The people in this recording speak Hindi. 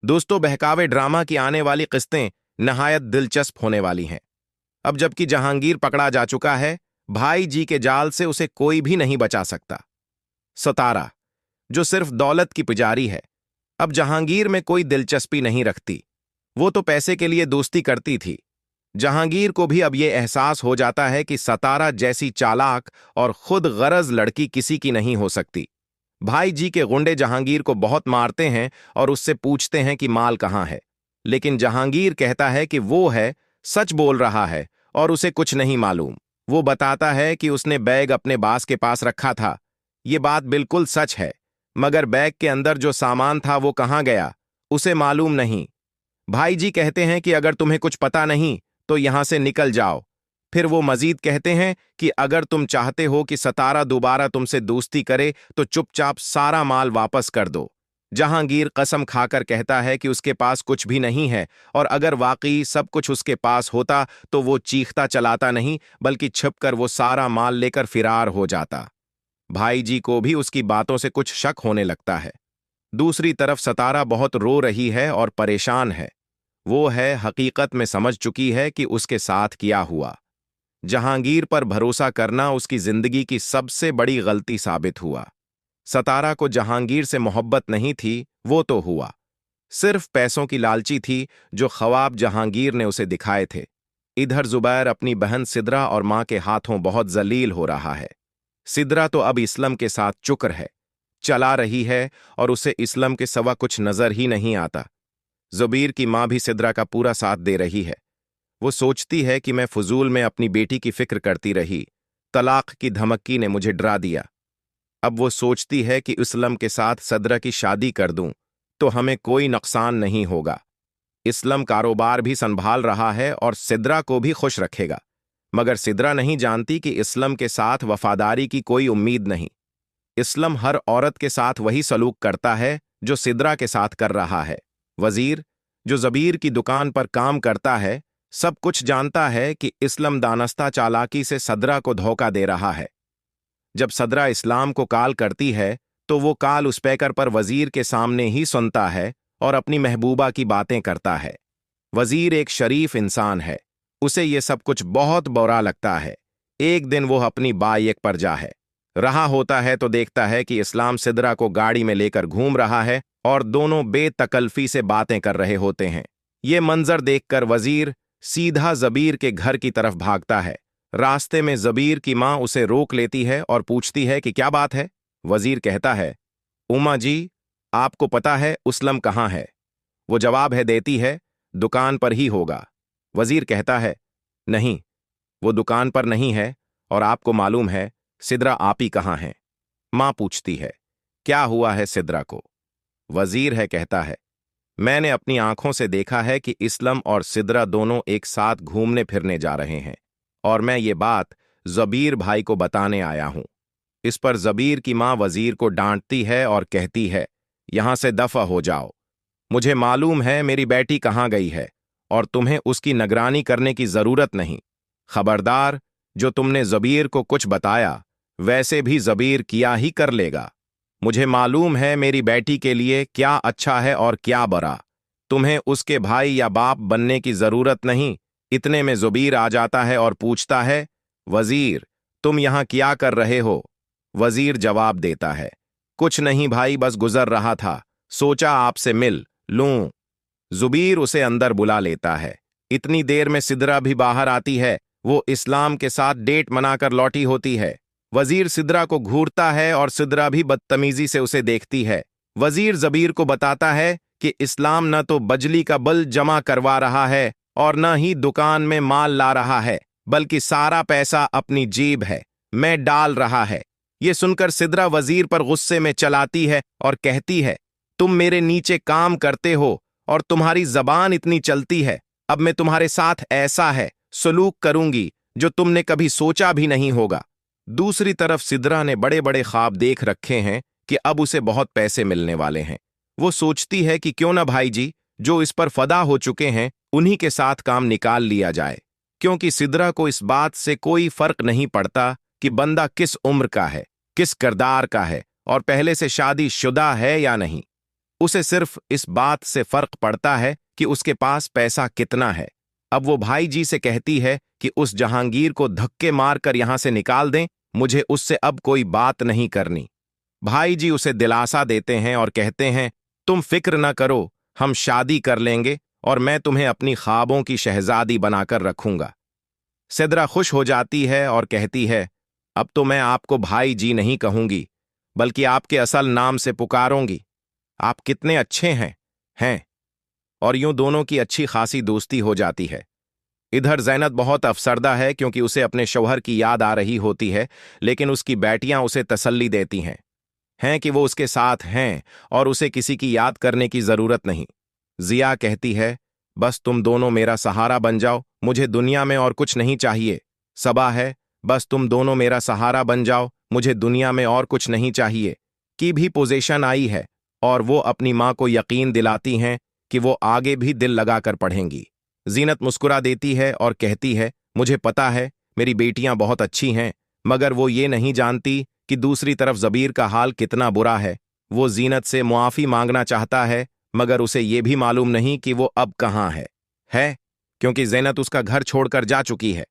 दोस्तों, बहकावे ड्रामा की आने वाली किस्तें नहायत दिलचस्प होने वाली हैं। अब जबकि जहांगीर पकड़ा जा चुका है, भाई जी के जाल से उसे कोई भी नहीं बचा सकता। सतारा, जो सिर्फ दौलत की पुजारी है, अब जहांगीर में कोई दिलचस्पी नहीं रखती। वो तो पैसे के लिए दोस्ती करती थी। जहांगीर को भी अब यह एहसास हो जाता है कि सतारा जैसी चालाक और खुद गरज लड़की किसी की नहीं हो सकती। भाई जी के गुंडे जहांगीर को बहुत मारते हैं और उससे पूछते हैं कि माल कहाँ है, लेकिन जहांगीर कहता है कि वो है, सच बोल रहा है और उसे कुछ नहीं मालूम। वो बताता है कि उसने बैग अपने बास के पास रखा था। ये बात बिल्कुल सच है, मगर बैग के अंदर जो सामान था वो कहाँ गया, उसे मालूम नहीं। भाई जी कहते हैं कि अगर तुम्हें कुछ पता नहीं तो यहां से निकल जाओ। फिर वो मजीद कहते हैं कि अगर तुम चाहते हो कि सतारा दोबारा तुमसे दोस्ती करे तो चुपचाप सारा माल वापस कर दो। जहांगीर कसम खाकर कहता है कि उसके पास कुछ भी नहीं है, और अगर वाकई सब कुछ उसके पास होता तो वो चीखता चलाता नहीं, बल्कि छिपकर वो सारा माल लेकर फिरार हो जाता। भाई जी को भी उसकी बातों से कुछ शक होने लगता है। दूसरी तरफ सतारा बहुत रो रही है और परेशान है। वो है हकीकत में समझ चुकी है कि उसके साथ किया हुआ। जहांगीर पर भरोसा करना उसकी जिंदगी की सबसे बड़ी गलती साबित हुआ। सतारा को जहांगीर से मोहब्बत नहीं थी, वो तो हुआ। सिर्फ पैसों की लालची थी, जो ख्वाब जहांगीर ने उसे दिखाए थे। इधर जुबैर अपनी बहन सिद्रा और मां के हाथों बहुत जलील हो रहा है। सिद्रा तो अब इस्लम के साथ चुकर है, चला रही है, और उसे इस्लम के सिवा कुछ नजर ही नहीं आता। जुबीर की मां भी सिद्रा का पूरा साथ दे रही है। वो सोचती है कि मैं फजूल में अपनी बेटी की फिक्र करती रही, तलाक की धमकी ने मुझे डरा दिया। अब वो सोचती है कि इस्लम के साथ सदरा की शादी कर दूं तो हमें कोई नुकसान नहीं होगा। इस्लम कारोबार भी संभाल रहा है और सिद्रा को भी खुश रखेगा, मगर सिद्रा नहीं जानती कि इस्लम के साथ वफादारी की कोई उम्मीद नहीं। इस्लम हर औरत के साथ वही सलूक करता है जो सिद्रा के साथ कर रहा है। वजीर, जो जबीर की दुकान पर काम करता है, सब कुछ जानता है कि इस्लम दानस्ता चालाकी से सदरा को धोखा दे रहा है। जब सदरा इस्लाम को काल करती है तो वो काल उस पैकर पर वजीर के सामने ही सुनता है और अपनी महबूबा की बातें करता है। वजीर एक शरीफ इंसान है, उसे ये सब कुछ बहुत बुरा लगता है। एक दिन वो अपनी बाइक पर जा है रहा होता है तो देखता है कि इस्लाम सिद्रा को गाड़ी में लेकर घूम रहा है और दोनों बेतकल्फी से बातें कर रहे होते हैं। ये मंजर देखकर वजीर सीधा जबीर के घर की तरफ भागता है। रास्ते में जबीर की मां उसे रोक लेती है और पूछती है कि क्या बात है। वजीर कहता है, उमा जी, आपको पता है उसलम कहाँ है? वो जवाब देती है, दुकान पर ही होगा। वजीर कहता है, नहीं, वो दुकान पर नहीं है, और आपको मालूम है सिद्रा आप ही कहाँ हैं? मां पूछती है, क्या हुआ है सिद्रा को? वजीर कहता है, मैंने अपनी आंखों से देखा है कि इस्लम और सिद्रा दोनों एक साथ घूमने फिरने जा रहे हैं, और मैं ये बात जबीर भाई को बताने आया हूं। इस पर जबीर की मां वजीर को डांटती है और कहती है, यहां से दफा हो जाओ। मुझे मालूम है मेरी बेटी कहां गई है, और तुम्हें उसकी निगरानी करने की जरूरत नहीं। खबरदार, जो तुमने जबीर को कुछ बताया वैसे भी जबीर किया ही कर लेगा। मुझे मालूम है मेरी बेटी के लिए क्या अच्छा है और क्या बुरा। तुम्हें उसके भाई या बाप बनने की जरूरत नहीं। इतने में जुबीर आ जाता है और पूछता है, वजीर, तुम यहां क्या कर रहे हो? वजीर जवाब देता है, कुछ नहीं भाई, बस गुजर रहा था, सोचा आपसे मिल लूं। जुबीर उसे अंदर बुला लेता है। इतनी देर में सिद्रा भी बाहर आती है। वो इस्लाम के साथ डेट मनाकर लौटी होती है। वजीर सिद्रा को घूरता है और सिद्रा भी बदतमीजी से उसे देखती है। वजीर जबीर को बताता है कि इस्लाम न तो बजली का बिल जमा करवा रहा है और न ही दुकान में माल ला रहा है, बल्कि सारा पैसा अपनी जेब में डाल रहा है। ये सुनकर सिद्रा वजीर पर गुस्से में चलाती है और कहती है, तुम मेरे नीचे काम करते हो और तुम्हारी जबान इतनी चलती है। अब मैं तुम्हारे साथ ऐसा सलूक करूंगी जो तुमने कभी सोचा भी नहीं होगा। दूसरी तरफ सिद्रा ने बड़े बड़े ख्वाब देख रखे हैं कि अब उसे बहुत पैसे मिलने वाले हैं। वो सोचती है कि क्यों ना भाई जी, जो इस पर फदा हो चुके हैं, उन्हीं के साथ काम निकाल लिया जाए, क्योंकि सिद्रा को इस बात से कोई फर्क नहीं पड़ता कि बंदा किस उम्र का है, किस किरदार का है, और पहले से शादीशुदा है या नहीं। उसे सिर्फ इस बात से फर्क पड़ता है कि उसके पास पैसा कितना है। अब वो भाई जी से कहती है कि उस जहांगीर को धक्के मारकर यहां से निकाल दें, मुझे उससे अब कोई बात नहीं करनी। भाई जी उसे दिलासा देते हैं और कहते हैं, तुम फिक्र न करो, हम शादी कर लेंगे और मैं तुम्हें अपनी ख्वाबों की शहजादी बनाकर रखूंगा। सिद्रा खुश हो जाती है और कहती है, अब तो मैं आपको भाई जी नहीं कहूंगी, बल्कि आपके असल नाम से पुकारूंगी। आप कितने अच्छे हैं। और यूं दोनों की अच्छी खासी दोस्ती हो जाती है। इधर जैनब बहुत अफसरदा है क्योंकि उसे अपने शौहर की याद आ रही होती है, लेकिन उसकी बेटियां उसे तसल्ली देती हैं कि वो उसके साथ हैं और उसे किसी की याद करने की जरूरत नहीं। जिया कहती है, बस तुम दोनों मेरा सहारा बन जाओ, मुझे दुनिया में और कुछ नहीं चाहिए। सबा है, बस तुम दोनों मेरा सहारा बन जाओ, मुझे दुनिया में और कुछ नहीं चाहिए। की भी पोजीशन आई है और वो अपनी माँ को यकीन दिलाती हैं कि वो आगे भी दिल लगाकर पढ़ेंगी। जीनत मुस्कुरा देती है और कहती है, मुझे पता है मेरी बेटियां बहुत अच्छी हैं, मगर वो ये नहीं जानती कि दूसरी तरफ जबीर का हाल कितना बुरा है। वो जीनत से मुआफ़ी मांगना चाहता है, मगर उसे ये भी मालूम नहीं कि वो अब कहाँ है, क्योंकि ज़ीनत उसका घर छोड़कर जा चुकी है।